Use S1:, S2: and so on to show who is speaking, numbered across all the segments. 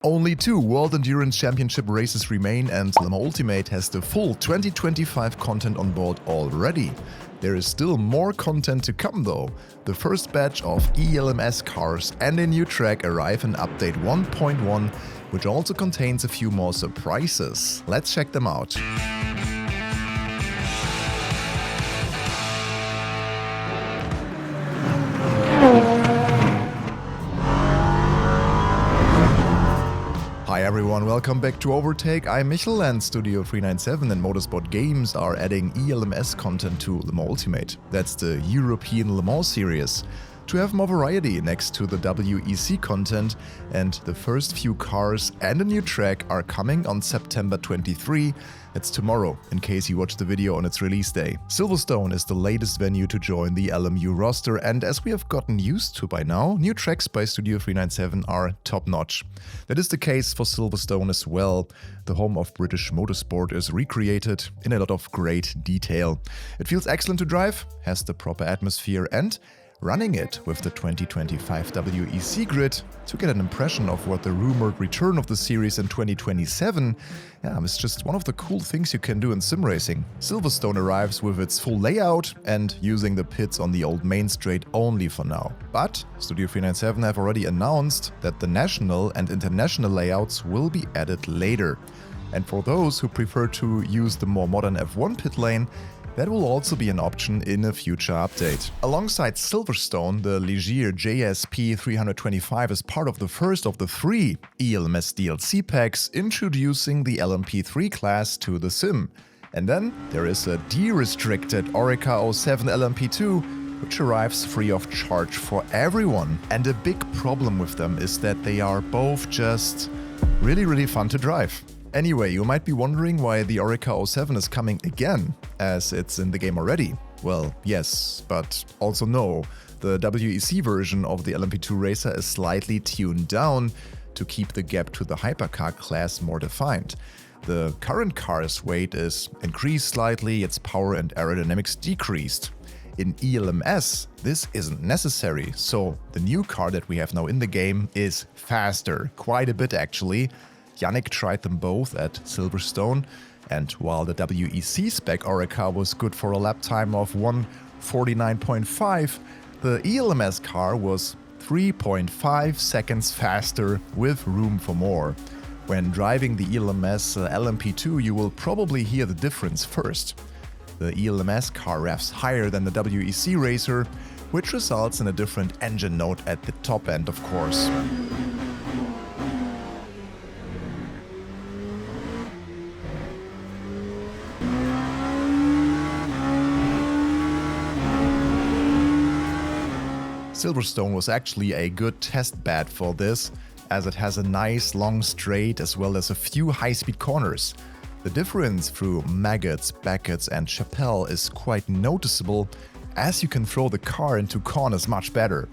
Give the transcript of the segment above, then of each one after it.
S1: Only 2 World Endurance Championship races remain and Le Mans Ultimate has the full 2025 content on board already. There is still more content to come though. The first batch of ELMS cars and a new track arrive in update 1.1, which also contains a few more surprises. Let's check them out. Hi everyone, welcome back to Overtake. I'm Michel and Studio 397 and Motorsport Games are adding ELMS content to Le Mans Ultimate. That's the European Le Mans series. To have more variety next to the WEC content, and the first few cars and a new track are coming on September 23. It's tomorrow, in case you watch the video on its release day. Silverstone is the latest venue to join the LMU roster, and as we have gotten used to by now, new tracks by Studio 397 are top-notch. That is the case for Silverstone as well. The home of British motorsport is recreated in a lot of great detail. It feels excellent to drive, has the proper atmosphere, and running it with the 2025 WEC grid to get an impression of what the rumored return of the series in 2027, is just one of the cool things you can do in sim racing. Silverstone arrives with its full layout and using the pits on the old main straight only for now. But Studio 397 have already announced that the national and international layouts will be added later. And for those who prefer to use the more modern F1 pit lane, that will also be an option in a future update. Alongside Silverstone, the Ligier JSP 325 is part of the first of the 3 ELMS DLC packs introducing the LMP3 class to the sim. And then there is a de-restricted Oreca 07 LMP2, which arrives free of charge for everyone. And a big problem with them is that they are both just really fun to drive. Anyway, you might be wondering why the Oreca 07 is coming again, as it's in the game already. Well, yes, but also no. The WEC version of the LMP2 racer is slightly tuned down to keep the gap to the hypercar class more defined. The current car's weight is increased slightly, its power and aerodynamics decreased. In ELMS, this isn't necessary, so the new car that we have now in the game is faster, quite a bit actually. Yannick tried them both at Silverstone, and while the WEC spec Oreca was good for a lap time of 1:49.5, the ELMS car was 3.5 seconds faster with room for more. When driving the ELMS LMP2, you will probably hear the difference first. The ELMS car revs higher than the WEC racer, which results in a different engine note at the top end, of course. Silverstone was actually a good test bed for this, as it has a nice long straight as well as a few high-speed corners. The difference through Maggots, Beckett's and Chapelle is quite noticeable, as you can throw the car into corners much better.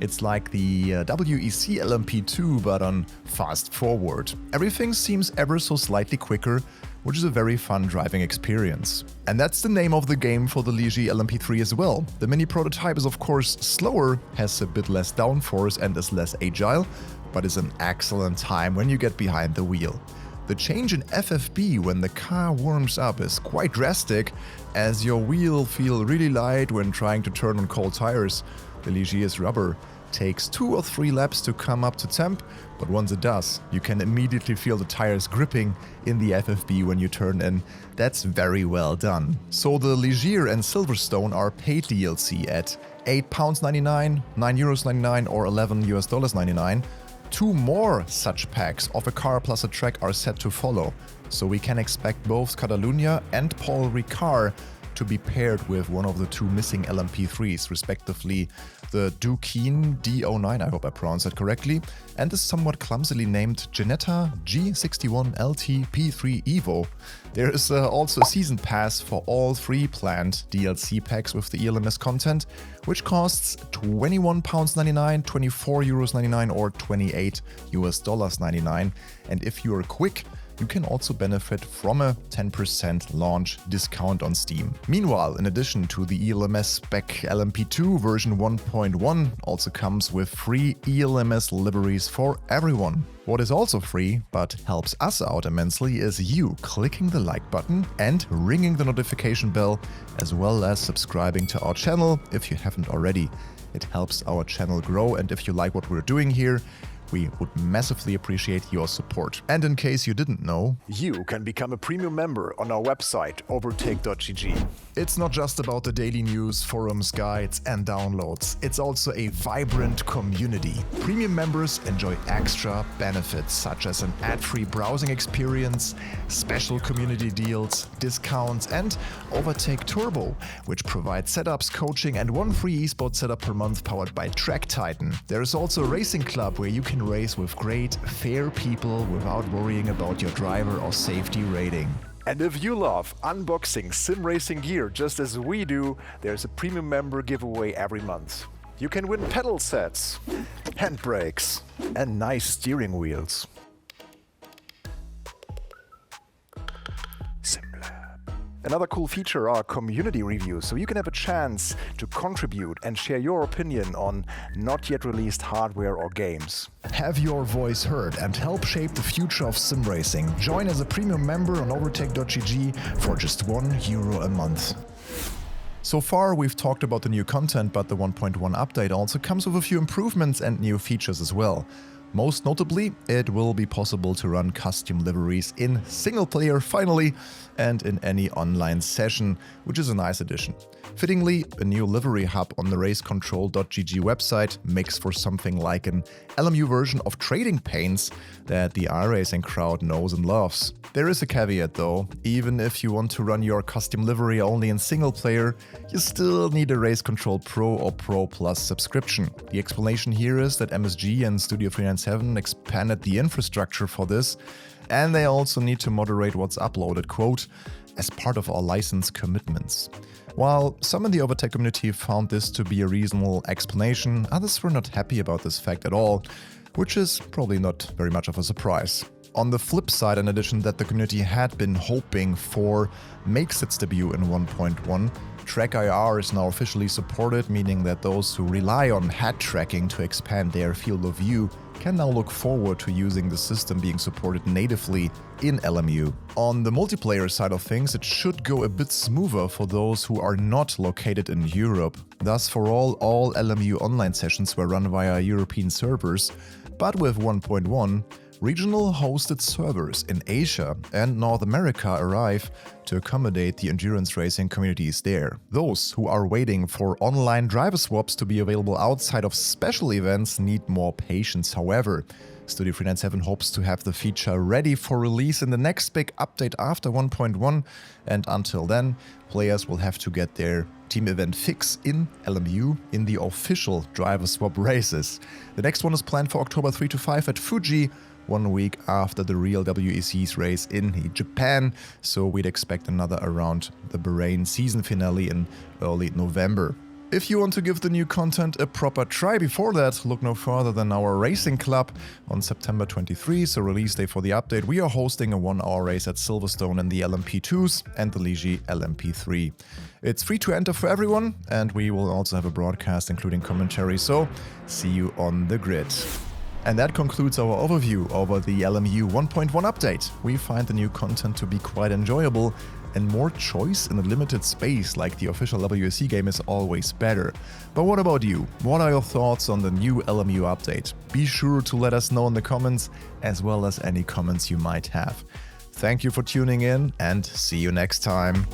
S1: It's like the WEC LMP2 but on fast forward. Everything seems ever so slightly quicker, which is a very fun driving experience. And that's the name of the game for the Ligier LMP3 as well. The mini prototype is of course slower, has a bit less downforce and is less agile, but is an excellent time when you get behind the wheel. The change in FFB when the car warms up is quite drastic, as your wheel feel really light when trying to turn on cold tires. The Ligier's rubber takes 2 or 3 laps to come up to temp, but once it does, you can immediately feel the tires gripping in the FFB when you turn in. That's very well done. So the Ligier and Silverstone are paid DLC at £8.99, €9.99 or $11.99. 2 more such packs of a car plus a track are set to follow, so we can expect both Catalunya and Paul Ricard to be paired with one of the 2 missing LMP3s, respectively the Duquin D09, I hope I pronounced that correctly, and the somewhat clumsily named Ginetta G61LT P3 Evo. There is also a season pass for all 3 planned DLC packs with the ELMS content, which costs £21.99, €24.99 or $28.99. And if you are quick, you can also benefit from a 10% launch discount on Steam. Meanwhile, in addition to the ELMS spec LMP2 version 1.1 also comes with free ELMS liveries for everyone. What is also free, but helps us out immensely, is you clicking the like button and ringing the notification bell, as well as subscribing to our channel if you haven't already. It helps our channel grow, and if you like what we're doing here, we would massively appreciate your support. And in case you didn't know, you can become a premium member on our website, overtake.gg. It's not just about the daily news, forums, guides, and downloads. It's also a vibrant community. Premium members enjoy extra benefits such as an ad-free browsing experience, special community deals, discounts, and Overtake Turbo, which provides setups, coaching, and one free esports setup per month powered by Track Titan. There is also a racing club where you can race with great, fair people without worrying about your driver or safety rating. And if you love unboxing sim racing gear just as we do, there's a premium member giveaway every month. You can win pedal sets, handbrakes, and nice steering wheels. Another cool feature are community reviews, so you can have a chance to contribute and share your opinion on not yet released hardware or games. Have your voice heard and help shape the future of sim racing. Join as a premium member on overtake.gg for just €1 a month. So far, we've talked about the new content, but the 1.1 update also comes with a few improvements and new features as well. Most notably, it will be possible to run custom liveries in single player finally, and in any online session, which is a nice addition. Fittingly, a new livery hub on the racecontrol.gg website makes for something like an LMU version of trading paints that the iRacing crowd knows and loves. There is a caveat though: even if you want to run your custom livery only in single player, you still need a Race Control Pro or Pro Plus subscription. The explanation here is that MSG and Studio 397 expanded the infrastructure for this, and they also need to moderate what's uploaded, quote, as part of our license commitments. While some in the Overtake community found this to be a reasonable explanation, others were not happy about this fact at all, which is probably not very much of a surprise. On the flip side, an addition that the community had been hoping for makes its debut in 1.1. Track IR is now officially supported, meaning that those who rely on head tracking to expand their field of view can now look forward to using the system being supported natively in LMU. On the multiplayer side of things, it should go a bit smoother for those who are not located in Europe. Thus, for all LMU online sessions were run via European servers, but with 1.1, regional hosted servers in Asia and North America arrive to accommodate the endurance racing communities there. Those who are waiting for online driver swaps to be available outside of special events need more patience, however. Studio 397 hopes to have the feature ready for release in the next big update after 1.1, and until then, players will have to get their team event fix in LMU in the official driver swap races. The next one is planned for October 3 to 5 at Fuji, 1 week after the real WEC's race in Japan, so we'd expect another around the Bahrain season finale in early November. If you want to give the new content a proper try before that, look no further than our racing club. On September 23, so release day for the update, we are hosting a 1-hour race at Silverstone in the LMP2s and the Ligier LMP3. It's free to enter for everyone, and we will also have a broadcast including commentary, so see you on the grid. And that concludes our overview over the LMU 1.1 update. We find the new content to be quite enjoyable, and more choice in a limited space like the official WEC game is always better. But what about you? What are your thoughts on the new LMU update? Be sure to let us know in the comments, as well as any comments you might have. Thank you for tuning in, and see you next time.